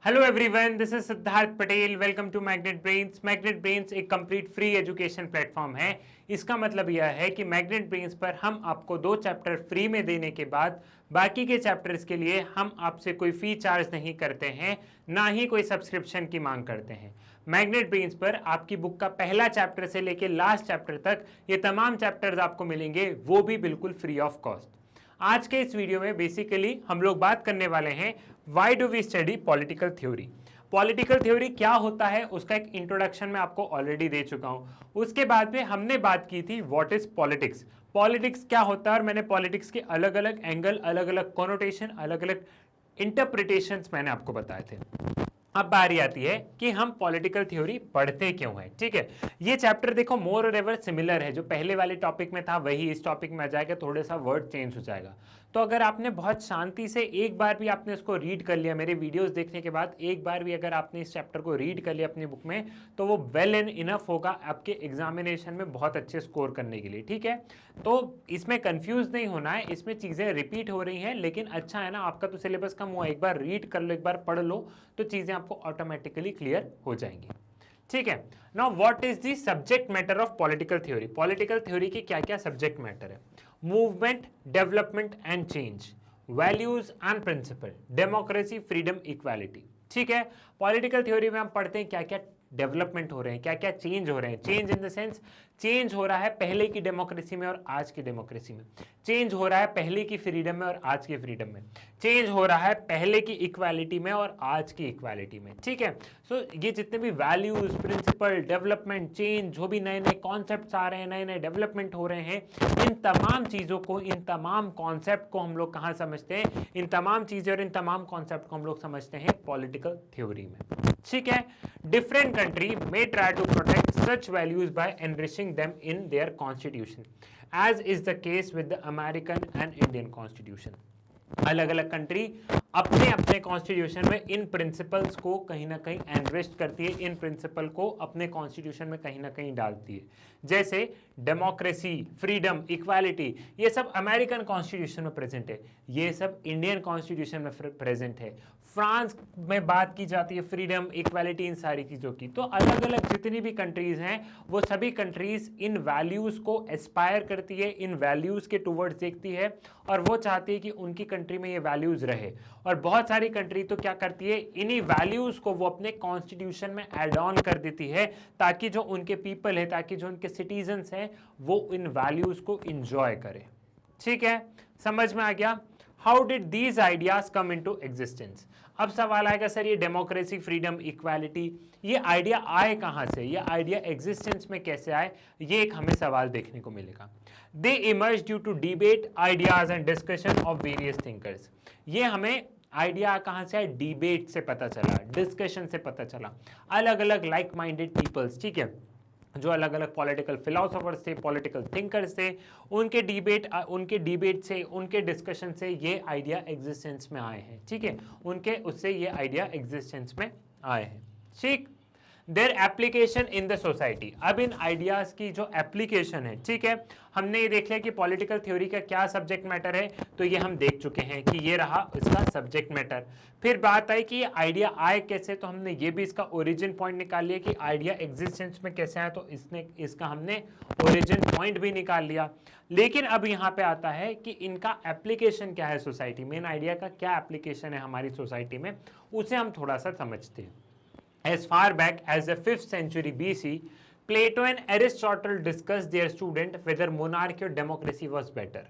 Hello everyone, this is Siddharth Patel. Welcome to Magnet Brains. Magnet Brains एक complete free education platform है। इसका मतलब यह है कि मैग्नेट ब्रेन्स पर हम आपको 2 चैप्टर फ्री में देने के बाद बाकी के चैप्टर्स के लिए हम आपसे कोई फी चार्ज नहीं करते हैं, ना ही कोई सब्सक्रिप्शन की मांग करते हैं। मैग्नेट ब्रेन्स पर आपकी बुक का पहला चैप्टर से लेकर लास्ट चैप्टर तक ये तमाम चैप्टर्स आपको मिलेंगे, वो भी बिल्कुल फ्री ऑफ कॉस्ट। आज के इस वीडियो में बेसिकली हम लोग बात करने वाले हैं why do we study political theory. Political theory क्या होता है उसका एक इंट्रोडक्शन मैं आपको ऑलरेडी दे चुका हूं। उसके बाद में हमने बात की थी व्हाट इज पॉलिटिक्स, पॉलिटिक्स क्या होता है, और मैंने पॉलिटिक्स के अलग अलग एंगल, अलग अलग कॉनोटेशन, अलग अलग इंटरप्रिटेशंस मैंने आपको बताए थे। अब बारी आती है कि हम पॉलिटिकल थ्योरी पढ़ते क्यों है। ठीक है, ये चैप्टर देखो मोर और एवर सिमिलर है, जो पहले वाले टॉपिक में था वही इस टॉपिक में आ जाएगा, थोड़ा सा वर्ड चेंज हो जाएगा। तो अगर आपने बहुत शांति से एक बार भी आपने इसको रीड कर लिया, मेरे वीडियोस देखने के बाद एक बार भी अगर आपने इस चैप्टर को रीड कर लिया अपनी बुक में, तो वो वेल एंड इनफ होगा आपके एग्जामिनेशन में बहुत अच्छे स्कोर करने के लिए। ठीक है, तो इसमें कंफ्यूज नहीं होना है, इसमें चीजें रिपीट हो रही हैं, लेकिन अच्छा है ना, आपका तो सिलेबस कम हुआ, एक बार रीड कर लो, एक बार पढ़ लो, तो चीजें आपको ऑटोमेटिकली क्लियर हो जाएंगी। ठीक है, now what is the subject matter of political theory. Political theory के क्या क्या सब्जेक्ट मैटर है? Movement, development and change, values and principle, democracy, freedom, equality. ठीक है, पॉलिटिकल थ्योरी में हम पढ़ते हैं क्या क्या डेवलपमेंट हो रहे हैं, क्या क्या चेंज हो रहे हैं। Change in the sense change हो रहा है पहले की डेमोक्रेसी में और आज की डेमोक्रेसी में, चेंज हो रहा है पहले की फ्रीडम में और आज की फ्रीडम में, चेंज हो रहा है पहले की इक्वालिटी में और आज की इक्वालिटी में। ठीक है, सो ये जितने भी वैल्यूज, प्रिंसिपल, डेवलपमेंट, चेंज, जो भी नए नए कॉन्सेप्ट्स आ रहे हैं, नए नए डेवलपमेंट हो रहे हैं, इन तमाम चीजों को, इन तमाम कॉन्सेप्ट को हम लोग कहाँ समझते हैं? इन तमाम चीजें और इन तमाम कॉन्सेप्ट को हम लोग समझते हैं पॉलिटिकल थ्योरी में। ठीक है, different country may try to protect such values by enriching them in their constitution, as is the case with the American and Indian constitution. अलग अलग कंट्री अपने अपने कॉन्स्टिट्यूशन में इन प्रिंसिपल्स को कहीं ना कहीं एनरिच करती है, इन प्रिंसिपल को अपने कॉन्स्टिट्यूशन में कहीं ना कहीं डालती है। जैसे डेमोक्रेसी, फ्रीडम, इक्वालिटी, ये सब अमेरिकन कॉन्स्टिट्यूशन में प्रेजेंट है, ये सब इंडियन कॉन्स्टिट्यूशन में प्रेजेंट है। फ्रांस में बात की जाती है फ्रीडम, इक्वालिटी, इन सारी चीज़ों की। तो अलग अलग जितनी भी कंट्रीज हैं, वो सभी कंट्रीज इन वैल्यूज़ को एस्पायर करती है, इन वैल्यूज़ के टूवर्ड्स देखती है, और वो चाहती है कि उनकी कंट्री में ये वैल्यूज़ रहे। और बहुत सारी कंट्री तो क्या करती है, इन्हीं वैल्यूज़ को वो अपने कॉन्स्टिट्यूशन में एड ऑन कर देती है, ताकि जो उनके पीपल है, ताकि जो उनके सिटीजन्स हैं, वो इन वैल्यूज़ को इंजॉय करें। ठीक है, समझ में आ गया? How did these ideas come into existence. अब सवाल आएगा, सर ये डेमोक्रेसी, फ्रीडम, इक्वालिटी, ये आइडिया आए कहां से, ये आइडिया एग्जिस्टेंस में कैसे आए? ये एक हमें सवाल देखने को मिलेगा। They emerge due to debate, ideas and discussion of various thinkers. ये हमें आइडिया कहां से आए? डिबेट से पता चला, डिस्कशन से पता चला, अलग अलग लाइक माइंडेड पीपल्स, ठीक है, जो अलग अलग पॉलिटिकल फिलोसोफर्स थे, पॉलिटिकल थिंकर्स थे, उनके डिबेट से, उनके डिस्कशन से ये आइडिया एग्जिस्टेंस में आए हैं। ठीक है, उनके उससे ये आइडिया एग्जिस्टेंस में आए हैं। ठीक, their application in the society. अब इन आइडियाज की जो एप्लीकेशन है, ठीक है, हमने ये देख लिया कि पॉलिटिकल थ्योरी का क्या सब्जेक्ट मैटर है, तो ये हम देख चुके हैं कि ये रहा इसका सब्जेक्ट मैटर। फिर बात आई कि ये आइडिया आए कैसे, तो हमने ये भी इसका ओरिजिन पॉइंट निकाल लिया कि आइडिया एग्जिस्टेंस में कैसे आया, तो इसका हमने ओरिजिन पॉइंट भी निकाल लिया। लेकिन अब यहाँ पे आता है कि इनका एप्लीकेशन क्या है सोसाइटी में, इन आइडिया का क्या एप्लीकेशन है हमारी सोसाइटी में, उसे हम थोड़ा सा समझते हैं। As far back as the 5th century BC, Plato and Aristotle discussed their student whether monarchy or democracy was better.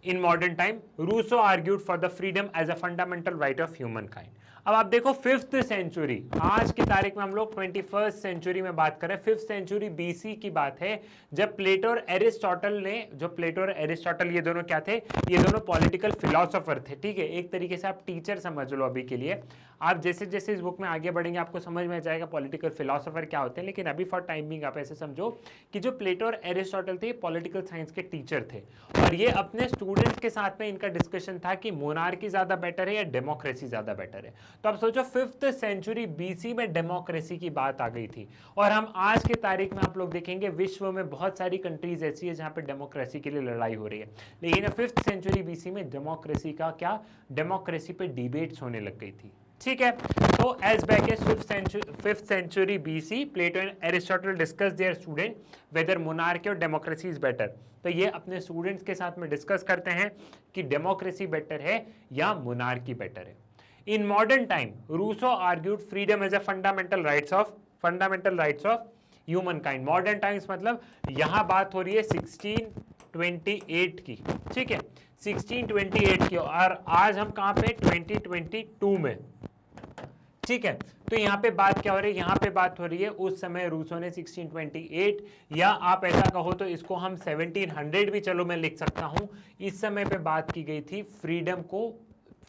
In modern time, Rousseau argued for the freedom as a fundamental right of humankind. अब आप देखो 5th century, आज की तारीख में हम लोग 21st century में बात करें, 5th सेंचुरी बीसी की बात है, जब प्लेटो और एरिस्टोटल ने, जो प्लेटो और एरिस्टोटल ये दोनों क्या थे? ये दोनों पॉलिटिकल फिलोसोफर थे। ठीक है, एक तरीके से आप टीचर समझ लो अभी के लिए। आप जैसे जैसे इस बुक में आगे बढ़ेंगे आपको समझ में आ जाएगा पॉलिटिकल फिलोसोफर क्या होते हैं, लेकिन अभी फॉर टाइमिंग आप ऐसे समझो कि जो प्लेटो और एरिस्टोटल थे पॉलिटिकल साइंस के टीचर थे, और ये अपने स्टूडेंट्स के साथ में इनका डिस्कशन था कि मोनार्की ज्यादा बेटर है या डेमोक्रेसी ज्यादा बेटर है। तो अब सोचो 5th सेंचुरी बीसी में डेमोक्रेसी की बात आ गई थी, और हम आज की तारीख में आप लोग देखेंगे विश्व में बहुत सारी कंट्रीज ऐसी है जहां पे डेमोक्रेसी के लिए लड़ाई हो रही है, लेकिन 5th सेंचुरी बीसी में डेमोक्रेसी का क्या, डेमोक्रेसी पे डिबेट्स होने लग गई थी। ठीक है, तो as back as 5th century BC, Plato and Aristotle discuss their student whether monarchy और डेमोक्रेसी इज बेटर। तो ये अपने स्टूडेंट्स के साथ में डिस्कस करते हैं कि डेमोक्रेसी बेटर है या मोनार्की बेटर है। In modern time Rousseau argued freedom as a fundamental rights of humankind. Modern times मतलब यहां बात हो रही है 1628 की, ठीक है, 1628 की, और आज हम कहां पे 2022 में, ठीक है। तो यहाँ पे बात क्या हो रही है, यहाँ पे बात हो रही है उस समय रूसो ने 1628, या आप ऐसा कहो तो इसको हम 1700 भी चलो मैं लिख सकता हूं, इस समय पे बात की गई थी फ्रीडम को।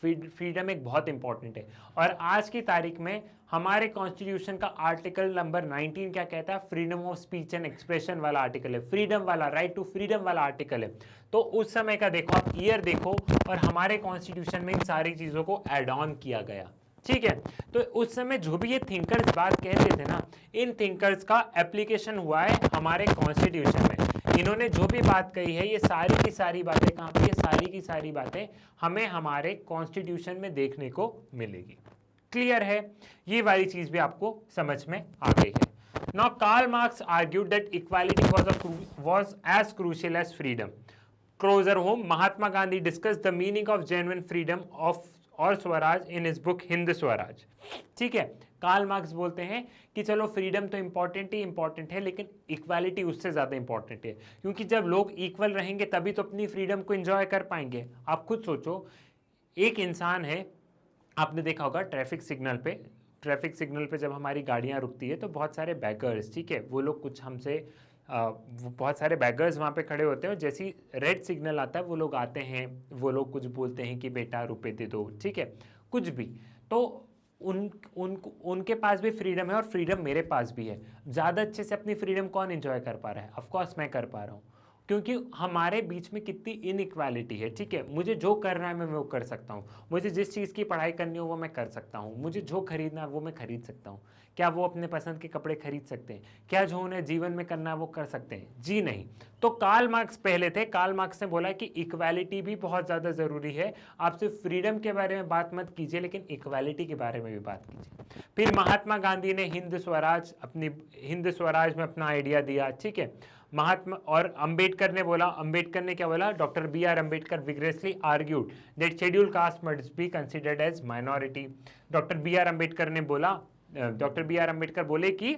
फ्रीडम एक बहुत इंपॉर्टेंट है, और आज की तारीख में हमारे कॉन्स्टिट्यूशन का आर्टिकल नंबर 19 क्या कहता है, freedom of speech and expression वाला आर्टिकल है, फ्रीडम वाला, राइट टू फ्रीडम वाला आर्टिकल है। तो उस समय का देखो आप, ईयर देखो, और हमारे कॉन्स्टिट्यूशन में इन सारी चीजों को एड ऑन किया गया, ठीक है। तो उस समय जो भी ये थिंकर्स बात कहते थे ना, इन थिंकर्स का एप्लीकेशन हुआ है हमारे कॉन्स्टिट्यूशन में। इन्होंने जो भी बात कही है, ये सारी की सारी बातें कहाँ पे, ये सारी की सारी बातें हमें हमारे कॉन्स्टिट्यूशन में देखने को मिलेगी। क्लियर है, ये वाली चीज भी आपको समझ में आ गई है। Now Karl Marx argued that equality was as crucial as freedom. Closer home, Mahatma Gandhi discussed the meaning of genuine freedom of और स्वराज इन इस बुक हिंद स्वराज, ठीक है। कार्ल मार्क्स बोलते हैं कि चलो फ्रीडम तो इंपॉर्टेंट ही इंपॉर्टेंट है, लेकिन इक्वालिटी उससे ज्यादा इंपॉर्टेंट है, क्योंकि जब लोग इक्वल रहेंगे तभी तो अपनी फ्रीडम को एंजॉय कर पाएंगे। आप खुद सोचो, एक इंसान है, आपने देखा होगा ट्रैफिक सिग्नल पे जब हमारी गाड़ियां रुकती है तो बहुत सारे बैगर्स, ठीक है, वो लोग कुछ हमसे बहुत सारे बैगर्स वहाँ पे खड़े होते हैं, और जैसी रेड सिग्नल आता है वो लोग आते हैं, वो लोग कुछ बोलते हैं कि बेटा रुपए दे दो, ठीक है, कुछ भी। तो उनके पास भी फ्रीडम है और फ्रीडम मेरे पास भी है। ज़्यादा अच्छे से अपनी फ्रीडम कौन एंजॉय कर पा रहा है? ऑफकोर्स मैं कर पा रहा हूँ, क्योंकि हमारे बीच में कितनी इनइक्वालिटी है, ठीक है। मुझे जो करना है मैं वो कर सकता हूँ, मुझे जिस चीज़ की पढ़ाई करनी हो वो मैं कर सकता हूँ, मुझे जो खरीदना है वो मैं खरीद सकता हूँ। क्या वो अपने पसंद के कपड़े खरीद सकते हैं? क्या जो उन्हें जीवन में करना है वो कर सकते हैं? जी नहीं। तो कार्ल मार्क्स पहले थे, कार्ल मार्क्स ने बोला कि इक्वालिटी भी बहुत ज़्यादा ज़रूरी है। आप सिर्फ फ्रीडम के बारे में बात मत कीजिए, लेकिन इक्वालिटी के बारे में भी बात कीजिए। फिर महात्मा गांधी ने हिंद स्वराज में अपना आइडिया दिया, ठीक है। महात्मा और अंबेडकर ने बोला, अंबेडकर ने क्या बोला, doctor BR Ambedkar vigorously argued that schedule caste must be considered as minority. Doctor BR Ambedkar बोले कि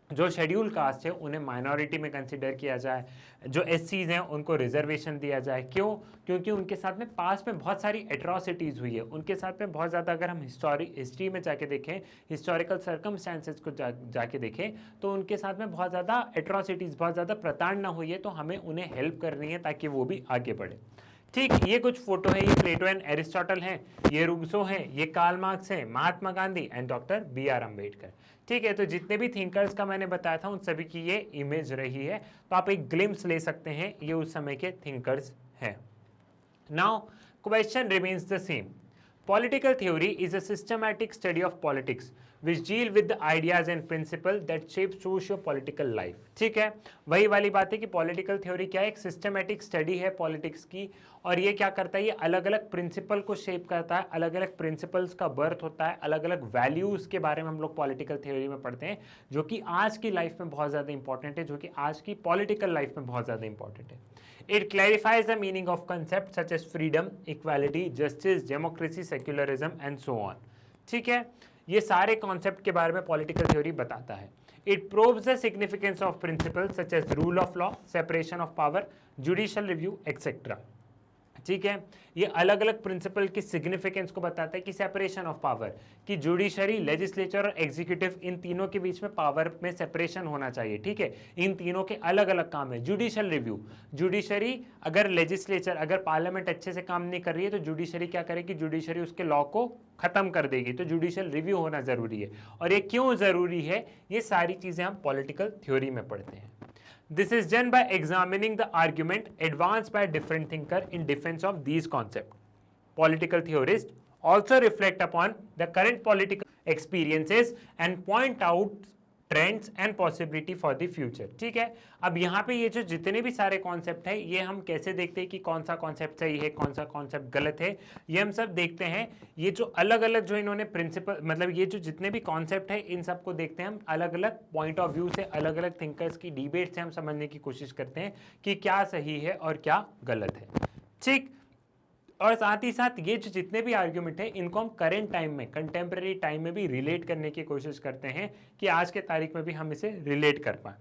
जो शेड्यूल कास्ट है उन्हें माइनॉरिटी में कंसिडर किया जाए, जो SCs हैं उनको रिजर्वेशन दिया जाए। क्यों? क्योंकि उनके साथ में पास में बहुत सारी एट्रॉसिटीज़ हुई है, उनके साथ में बहुत ज़्यादा, अगर हम हिस्ट्री में जाके देखें, हिस्टोरिकल सर्कमस्टांसेस को जाके देखें, तो उनके साथ में बहुत ज़्यादा एट्रॉसिटीज़, बहुत ज़्यादा प्रताड़ना हुई है, तो हमें उन्हें हेल्प करनी है ताकि वो भी आगे बढ़े। ठीक, ये कुछ फोटो है, ये प्लेटो एंड एरिस्टोटल हैं, ये रूसो हैं, ये कार्ल मार्क्स हैं, Mahatma Gandhi and doctor BR Ambedkar. ठीक है, तो जितने भी थिंकर्स का मैंने बताया था उन सभी की ये इमेज रही है, तो आप एक ग्लिम्स ले सकते हैं, ये उस समय के थिंकर्स हैं। Now question remains the same. Political theory is a systematic study of politics which deal with the ideas and principles that shape socio-political life। ठीक है, वही वाली बात है कि पॉलिटिकल थ्योरी क्या है, एक सिस्टमैटिक स्टडी है पॉलिटिक्स की, और ये क्या करता है, ये अलग अलग प्रिंसिपल को शेप करता है, अलग अलग प्रिंसिपल्स का बर्थ होता है, अलग अलग वैल्यूज़ के बारे में हम लोग पॉलिटिकल थ्योरी में पढ़ते हैं, जो कि आज की लाइफ में बहुत ज़्यादा इंपॉर्टेंट है, जो कि आज की पॉलिटिकल लाइफ में बहुत ज़्यादा इंपॉर्टेंट है। It clarifies the meaning of concepts such as freedom, equality, justice, democracy, secularism and so on। ठीक है, ये सारे कॉन्सेप्ट के बारे में पॉलिटिकल थ्योरी बताता है। It probes the significance of principles such as rule of law, separation of power, judicial review, etc। ठीक है, ये अलग अलग प्रिंसिपल की सिग्निफिकेंस को बताता है कि सेपरेशन ऑफ पावर, कि जुडिशरी, लेजिस्लेचर और एग्जीक्यूटिव, इन तीनों के बीच में पावर में सेपरेशन होना चाहिए। ठीक है, इन तीनों के अलग अलग काम है। जुडिशियल रिव्यू, जुडिशरी अगर लेजिस्लेचर, अगर पार्लियामेंट अच्छे से काम नहीं कर रही है तो जुडिशरी क्या करेगी, जुडिशरी उसके लॉ को खत्म कर देगी, तो जुडिशियल रिव्यू होना जरूरी है। और ये क्यों जरूरी है, ये सारी चीजें हम पॉलिटिकल थ्योरी में पढ़ते हैं। This is done by examining the argument advanced by a different thinker in defense of these concepts. Political theorists also reflect upon the current political experiences and point out trends and possibility for the future. ठीक है, अब यहाँ पे ये जो जितने भी सारे कॉन्सेप्ट है ये हम कैसे देखते हैं कि कौन सा कॉन्सेप्ट सही है, कौन सा कॉन्सेप्ट गलत है, ये हम सब देखते हैं। ये जो अलग अलग जो इन्होंने प्रिंसिपल, मतलब ये जो जितने भी कॉन्सेप्ट है इन सबको देखते हैं हम अलग अलग पॉइंट ऑफ व्यू से, अलग अलग थिंकर्स की डिबेट से हम समझने की कोशिश करते हैं कि क्या सही है और क्या गलत है। ठीक, और साथ ही साथ ये जो जितने भी आर्ग्यूमेंट है इनको हम करेंट टाइम में, कंटेम्प्रेरी टाइम में भी रिलेट करने की कोशिश करते हैं कि आज के तारीख में भी हम इसे रिलेट कर पाए।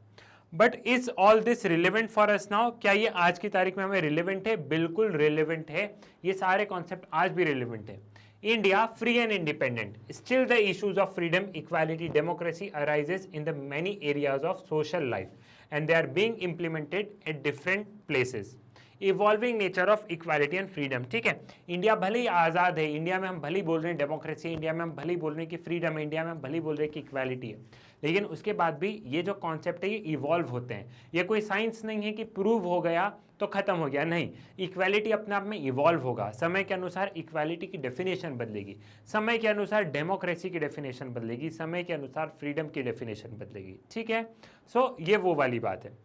But is all this relevant for us now? क्या ये आज की तारीख में हमें रिलेवेंट है? बिल्कुल रिलेवेंट है, ये सारे कॉन्सेप्ट आज भी रिलेवेंट है। India, free and independent, still the issues of freedom, equality, democracy arises in the many areas of social life and they are being implemented at different places. Evolving nature of equality and freedom. ठीक है, India भले ही आज़ाद है, India में हम भले ही बोल रहे हैं डेमोक्रेसी, इंडिया में हम भले ही बोल रहे हैं कि फ्रीडम है, इंडिया में हम भले ही बोल रहे हैं कि इक्वालिटी है, लेकिन उसके बाद भी ये जो कॉन्सेप्ट है ये इवॉल्व होते हैं। ये कोई साइंस नहीं है कि प्रूव हो गया तो खत्म हो गया, नहीं, इक्वालिटी अपने आप में इवॉल्व होगा। समय के अनुसार इक्वालिटी की डेफिनेशन बदलेगी, समय के अनुसार डेमोक्रेसी की डेफिनेशन बदलेगी, समय के अनुसार फ्रीडम की डेफिनेशन बदलेगी। ठीक है, सो ये वो वाली बात है।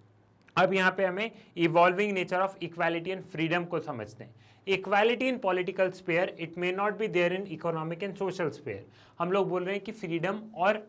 अब यहाँ पे हमें evolving nature of equality and freedom को समझते हैं। Equality in political sphere, it may not be there in economic and social sphere. हम लोग बोल रहे हैं कि फ्रीडम और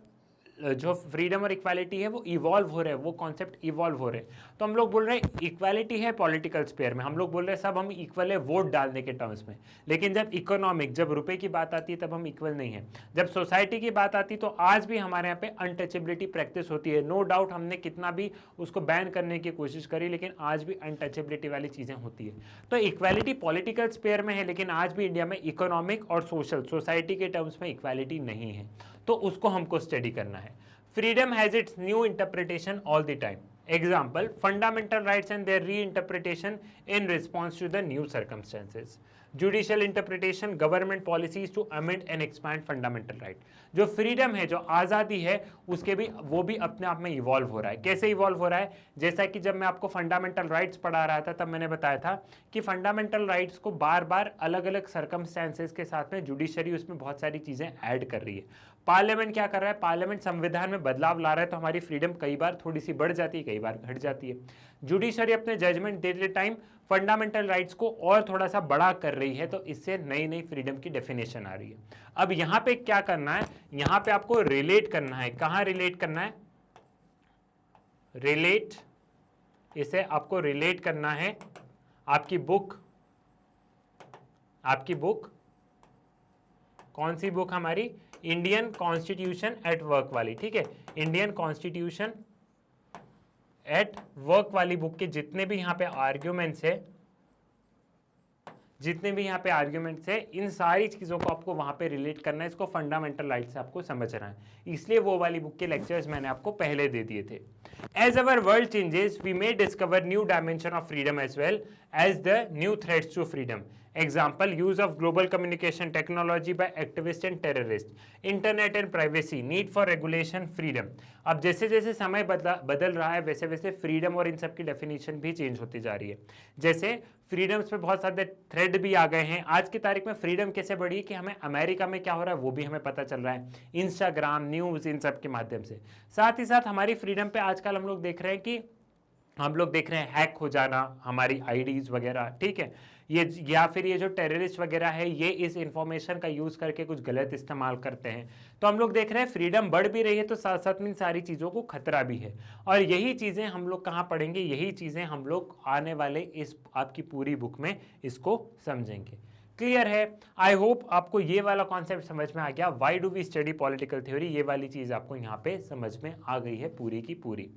जो फ्रीडम और इक्वालिटी है वो इवॉल्व हो रहे हैं, वो कॉन्सेप्ट इवॉल्व हो रहे हैं। तो हम लोग बोल रहे हैं इक्वालिटी है पॉलिटिकल स्पेयर में, हम लोग बोल रहे हैं सब हम इक्वल है वोट डालने के टर्म्स में, लेकिन जब इकोनॉमिक, जब रुपए की बात आती है तब हम इक्वल नहीं है। जब सोसाइटी की बात आती है तो आज भी हमारे यहाँ पे अनटचेबिलिटी प्रैक्टिस होती है। नो डाउट हमने कितना भी उसको बैन करने की कोशिश करी, लेकिन आज भी अनटचेबिलिटी वाली चीज़ें होती है। तो इक्वालिटी पॉलिटिकल स्पेयर में है, लेकिन आज भी इंडिया में इकोनॉमिक और सोशल, सोसाइटी के टर्म्स में इक्वालिटी नहीं है, तो उसको हमको स्टडी करना है। Freedom has its new interpretation all the time. Example, fundamental rights and their reinterpretation in response to the new circumstances. Judicial interpretation, government policies to amend and expand fundamental right. जो freedom है, जो आज़ादी है, उसके भी वो भी अपने आप में इवॉल्व हो रहा है। कैसे इवॉल्व हो रहा है? जैसा कि जब मैं आपको फंडामेंटल राइट्स पढ़ा रहा था तब मैंने बताया था कि फंडामेंटल राइट्स को बार बार अलग अलग सर्कमस्टेंसेस के साथ में जुडिशरी उसमें बहुत सारी चीज़ें ऐड कर रही है। पार्लियामेंट क्या कर रहा है? पार्लियामेंट संविधान में बदलाव ला रहा है, तो हमारी फ्रीडम कई बार थोड़ी सी बढ़ जाती है, कई बार घट जाती है। जुडिशरी अपने जजमेंट देते टाइम फंडामेंटल राइट्स को और थोड़ा सा बड़ा कर रही है, तो इससे नई नई फ्रीडम की डेफिनेशन आ रही है। अब यहाँ पे क्या करना है? यहाँ पे आपको रिलेट करना है। कहाँ रिलेट करना है? रिलेट, इसे आपको रिलेट करना है आपकी बुक, आपकी बुक कौन सी बुक? हमारी इंडियन कॉन्स्टिट्यूशन एट वर्क वाली। ठीक है, इंडियन कॉन्स्टिट्यूशन एट वर्क वाली बुक के जितने भी यहाँ पे आर्ग्यूमेंट्स है, जितने भी यहाँ पे आर्ग्यूमेंट्स है, इन सारी चीज़ों को आपको वहाँ पे रिलेट करना है, इसको फंडामेंटल राइट से आपको समझना है। इसलिए वो वाली बुक के लेक्चर्स मैंने आपको पहले दे दिए थे। As our world changes we may discover new dimension of freedom as well as the new threats to freedom. Example, use of global communication technology by activists and terrorists, internet and privacy, need for regulation, freedom। अब जैसे जैसे समय बदल रहा है वैसे वैसे freedom और इन सब की डेफिनेशन भी चेंज होती जा रही है। जैसे फ्रीडम्स पे बहुत सारे थ्रेड भी आ गए हैं। आज की तारीख में फ्रीडम कैसे बढ़ी है कि हमें अमेरिका में क्या हो रहा है वो भी हमें पता चल रहा है, इंस्टाग्राम, न्यूज़, इन सब के माध्यम से। साथ ही साथ हमारी फ्रीडम पे आजकल हम लोग देख रहे हैं कि हम लोग देख रहे हैं हैक हो जाना हमारी आईडीज वगैरह। ठीक है, ये या फिर ये जो टेररिस्ट वगैरह है ये इस इंफॉर्मेशन का यूज़ करके कुछ गलत इस्तेमाल करते हैं। तो हम लोग देख रहे हैं फ्रीडम बढ़ भी रही है, तो साथ साथ में इन सारी चीज़ों को खतरा भी है। और यही चीज़ें हम लोग कहाँ पढ़ेंगे? यही चीज़ें हम लोग आने वाले इस आपकी पूरी बुक में इसको समझेंगे। क्लियर है? आई होप आपको ये वाला कॉन्सेप्ट समझ में आ गया। Why do we study political theory, ये वाली चीज़ आपको यहाँ पे समझ में आ गई है पूरी की पूरी।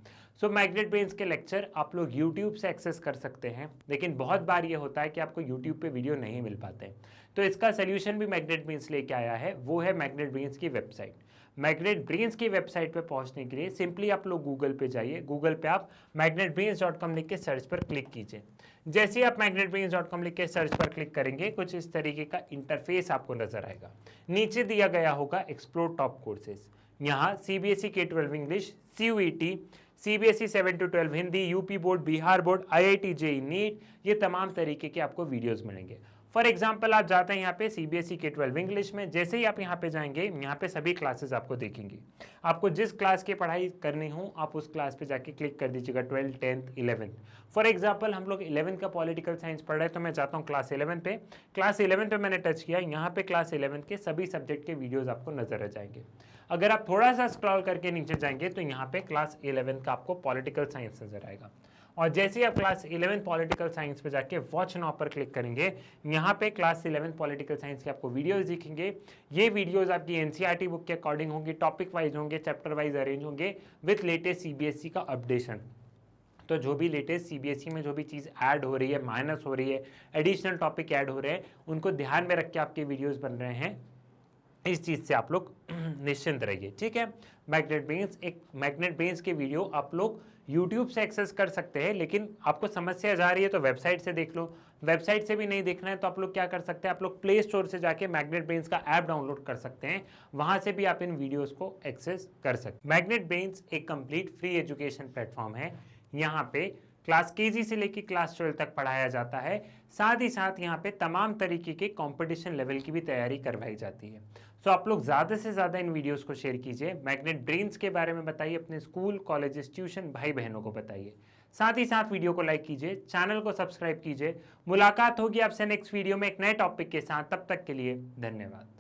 सो मैग्नेट ब्रेन्स के लेक्चर आप लोग YouTube से एक्सेस कर सकते हैं, लेकिन बहुत बार ये होता है कि आपको YouTube पे वीडियो नहीं मिल पाते, तो इसका सोल्यूशन भी मैग्नेट ब्रेन्स लेके आया है। वो है मैग्नेट ब्रेन्स की वेबसाइट। मैग्नेट ब्रेन्स की वेबसाइट पे पहुंचने के लिए सिंपली आप लोग गूगल पे जाइए, गूगल पे आप magnetbrains.com लिख के सर्च पर क्लिक कीजिए। जैसे ही आप magnetbrains.com लिख के सर्च पर क्लिक करेंगे कुछ इस तरीके का इंटरफेस आपको नजर आएगा। नीचे दिया गया होगा एक्सप्लोर टॉप कोर्सेज, यहाँ CBSE K-12 English, CUET, CBSE 7 to 12 Hindi, UP board, Bihar board, IIT JEE NEET, ये तमाम तरीके के आपको वीडियोस मिलेंगे। फॉर एग्जाम्पल आप जाते हैं यहाँ पे CBSE के 12 इंग्लिश में, जैसे ही आप यहाँ पे जाएंगे यहाँ पे सभी क्लासेस आपको देखेंगे। आपको जिस क्लास की पढ़ाई करनी हो आप उस क्लास पे जाके क्लिक कर दीजिएगा, 12th 10th 11th। For example हम लोग 11th का पॉलिटिकल साइंस पढ़ रहे हैं तो मैं जाता हूँ क्लास 11 पे। क्लास 11 पे मैंने टच किया, यहाँ पे क्लास 11 के सभी सब्जेक्ट के वीडियोज आपको नजर आ जाएंगे। अगर आप थोड़ा सा स्क्रॉल करके नीचे जाएंगे तो यहाँ पे क्लास 11 का आपको पॉलिटिकल साइंस नजर आएगा। और जैसे ही आप क्लास 11 पॉलिटिकल साइंस पे जाके वॉच नाउ पर क्लिक करेंगे, यहाँ पे क्लास 11 पॉलिटिकल साइंस के आपको वीडियोस दिखेंगे। ये वीडियोस आपकी एनसीईआरटी बुक के अकॉर्डिंग होंगे, टॉपिक वाइज होंगे, चैप्टर वाइज अरेंज होंगे विथ लेटेस्ट CBSE का अपडेशन। तो जो भी लेटेस्ट CBSE में जो भी चीज़ ऐड हो रही है, माइनस हो रही है, एडिशनल टॉपिक ऐड हो रहे हैं, उनको ध्यान में रख के आपके वीडियोस बन रहे हैं। इस चीज़ से आप लोग निश्चिंत रहिए, ठीक है। मैग्नेट ब्रेन्स के वीडियो आप लोग YouTube से एक्सेस कर सकते हैं, लेकिन आपको समस्या जा रही है तो वेबसाइट से देख लो। वेबसाइट से भी नहीं देखना है तो आप लोग क्या कर सकते हैं, आप लोग प्ले स्टोर से जाके मैग्नेट ब्रेन्स का ऐप डाउनलोड कर सकते हैं, वहां से भी आप इन वीडियोस को एक्सेस कर सकते हैं। मैग्नेट ब्रेन्स एक कंप्लीट फ्री एजुकेशन प्लेटफॉर्म है। यहाँ पे क्लास KG से लेकर क्लास 12 तक पढ़ाया जाता है। साथ ही साथ यहाँ पे तमाम तरीके के कंपटीशन लेवल की भी तैयारी करवाई जाती है। सो आप लोग ज़्यादा से ज़्यादा इन वीडियोस को शेयर कीजिए, मैग्नेट ब्रेन्स के बारे में बताइए, अपने स्कूल, कॉलेजेस, ट्यूशन भाई बहनों को बताइए। साथ ही साथ वीडियो को लाइक कीजिए, चैनल को सब्सक्राइब कीजिए। मुलाकात होगी आपसे नेक्स्ट वीडियो में एक नए टॉपिक के साथ, तब तक के लिए धन्यवाद।